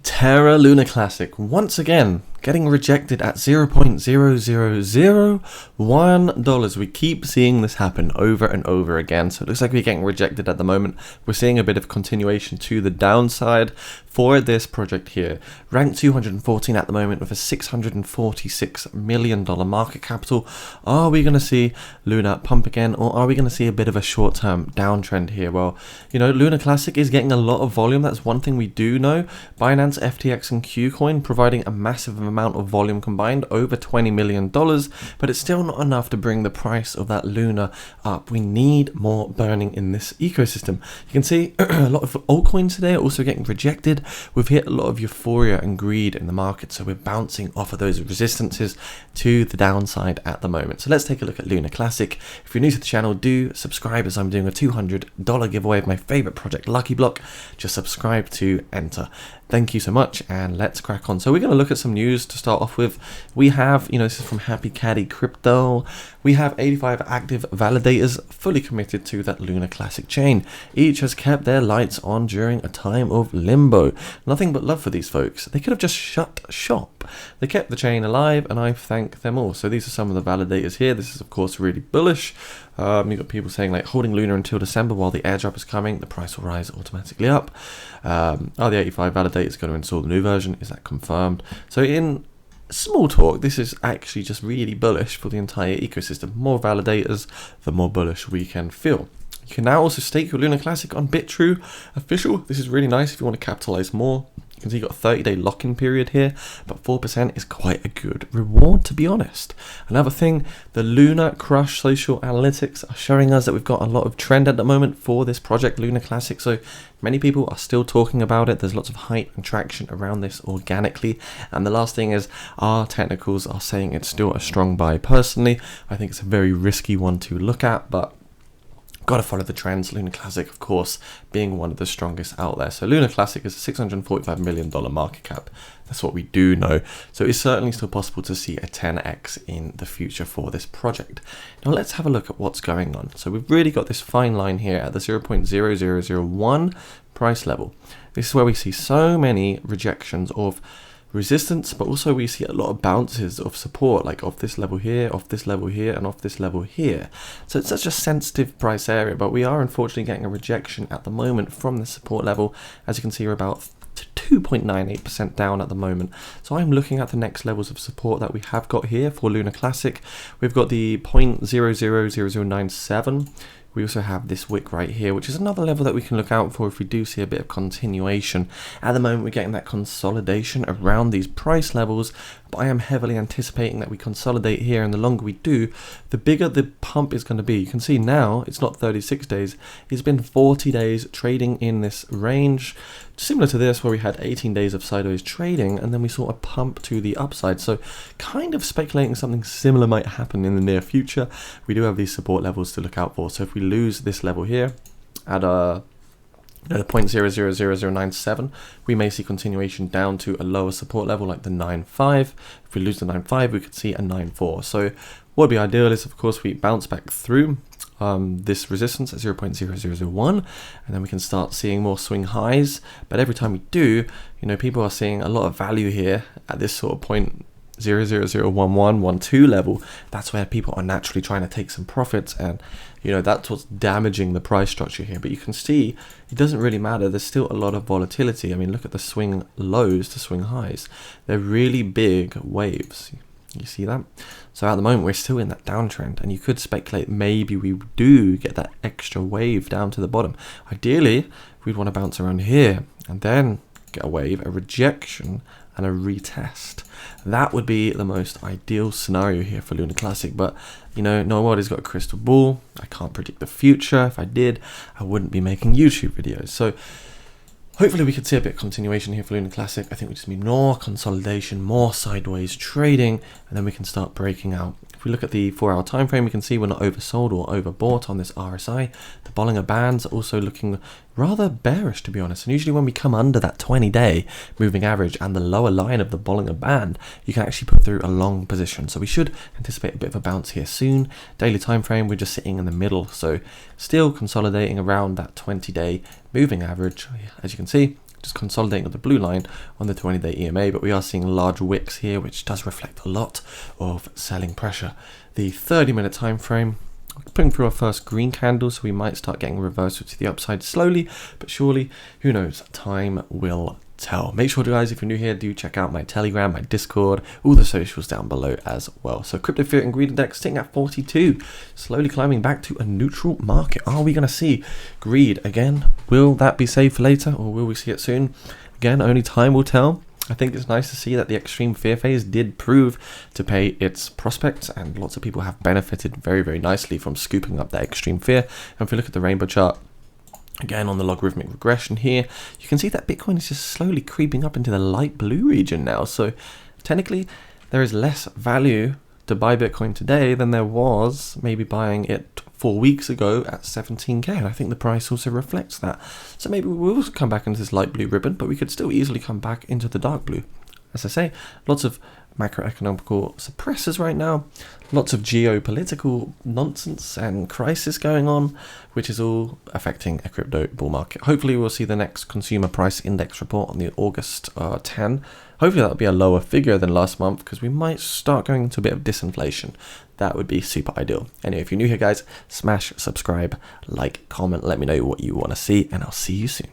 Terra Luna Classic once again getting rejected at $0.0001. We keep seeing this happen over and over again. So it looks like we're getting rejected at the moment. We're seeing a bit of continuation to the downside for this project here. Ranked 214 at the moment with a $646 million market capital. Are we going to see Luna pump again, or are we going to see a bit of a short-term downtrend here? Well, you know, Luna Classic is getting a lot of volume. That's one thing we do know. Binance, FTX, and KuCoin providing a massive amount of volume combined, over $20 million, but it's still not enough to bring the price of that Luna up. We need more burning in this ecosystem. You can see a lot of altcoins today are also getting rejected. We've hit a lot of euphoria and greed in the market, so we're bouncing off of those resistances to the downside at the moment. So let's take a look at Luna Classic. If you're new to the channel, do subscribe, as I'm doing a $200 giveaway of my favorite project, Lucky Block. Just subscribe to enter. Thank you so much, and let's crack on. So we're going to look at some news to start off with. We have, this is from Happy Caddy Crypto. We have 85 active validators fully committed to that Luna Classic chain. Each has kept their lights on during a time of limbo. Nothing but love for these folks. They could have just shut shop. They kept the chain alive, and I thank them all. So these are some of the validators here. This is, of course, really bullish. You've got people saying, like, holding Luna until December while the airdrop is coming, the price will rise automatically up. Are the 85 validators going to install the new version? Is that confirmed? So in small talk, this is actually just really bullish for the entire ecosystem. More validators, the more bullish we can feel. You can now also stake your Luna Classic on BitTrue Official. This is really nice if you want to capitalize more. You can see you've got a 30-day lock-in period here, but 4% is quite a good reward, to be honest. Another thing, the Luna Crush social analytics are showing us that we've got a lot of trend at the moment for this project, Luna Classic. So many people are still talking about it. There's lots of hype and traction around this organically. And the last thing is, our technicals are saying it's still a strong buy. Personally, I think it's a very risky one to look at, but got to follow the trends. Luna Classic, of course, being one of the strongest out there. So Luna Classic is a $645 million market cap. That's what we do know. So it's certainly still possible to see a 10x in the future for this project. Now let's have a look at what's going on. So we've really got this fine line here at the 0.0001 price level. This is where we see so many rejections of resistance, but also we see a lot of bounces of support, like off this level here, off this level here, and off this level here. So it's such a sensitive price area, but we are unfortunately getting a rejection at the moment from the support level. As you can see, we're about 2.98% down at the moment. So I'm looking at the next levels of support that we have got here for Luna Classic. We've got the 0.000097. We also have this wick right here, which is another level that we can look out for if we do see a bit of continuation. At the moment, we're getting that consolidation around these price levels, but I am heavily anticipating that we consolidate here, and the longer we do, the bigger the pump is going to be. You can see now it's not 36 days, it's been 40 days trading in this range, similar to this where we had 18 days of sideways trading and then we saw a pump to the upside. So kind of speculating something similar might happen in the near future. We do have these support levels to look out for. So if we lose this level here at the 0.000097, we may see continuation down to a lower support level like the 9.5. If we lose the 9.5, we could see a 9.4. So what would be ideal is, of course, we bounce back through this resistance at 0.0001, and then we can start seeing more swing highs. But every time we do, people are seeing a lot of value here at this sort of point 0.0001112 level. That's where people are naturally trying to take some profits, and that's what's damaging the price structure here. But you can see it doesn't really matter. There's still a lot of volatility. I mean, look at the swing lows to swing highs. They're really big waves. You see that? So at the moment, we're still in that downtrend, and you could speculate maybe we do get that extra wave down to the bottom. Ideally, we'd want to bounce around here and then get a wave, a rejection, and a retest. That would be the most ideal scenario here for Luna Classic, but nobody's got a crystal ball. I can't predict the future. If I did, I wouldn't be making YouTube videos. So hopefully we could see a bit of continuation here for Luna Classic. I think we just need more consolidation, more sideways trading, and then we can start breaking out. If we look at the 4-hour time frame, we can see we're not oversold or overbought on this RSI. The Bollinger Bands are also looking rather bearish, to be honest. And usually when we come under that 20-day moving average and the lower line of the Bollinger Band, you can actually put through a long position. So we should anticipate a bit of a bounce here soon. Daily time frame, we're just sitting in the middle. So still consolidating around that 20-day moving average. As you can see, just consolidating with the blue line on the 20-day EMA, but we are seeing large wicks here, which does reflect a lot of selling pressure. The 30-minute time frame, putting through our first green candle, so we might start getting reversal to the upside slowly but surely. Who knows? Time will tell. Make sure, guys, if you're new here, do check out my Telegram, my Discord, all the socials down below as well. So crypto fear and greed index sitting at 42, slowly climbing back to a neutral market. Are we going to see greed again? Will that be saved for later, or will we see it soon? Again, only time will tell. I think it's nice to see that the extreme fear phase did prove to pay its prospects, and lots of people have benefited very, very nicely from scooping up that extreme fear. And if we look at the rainbow chart, again on the logarithmic regression here, you can see that Bitcoin is just slowly creeping up into the light blue region now. So technically, there is less value to buy Bitcoin today than there was maybe buying it 4 weeks ago at 17k, and I think the price also reflects that. So maybe we will come back into this light blue ribbon, but we could still easily come back into the dark blue. As I say, lots of macroeconomical suppressors right now, lots of geopolitical nonsense and crisis going on, which is all affecting a crypto bull market. Hopefully we'll see the next consumer price index report on the August 10. Hopefully that'll be a lower figure than last month, because we might start going into a bit of disinflation. That would be super ideal. Anyway, if you're new here, guys, smash subscribe, like, comment, let me know what you want to see, and I'll see you soon.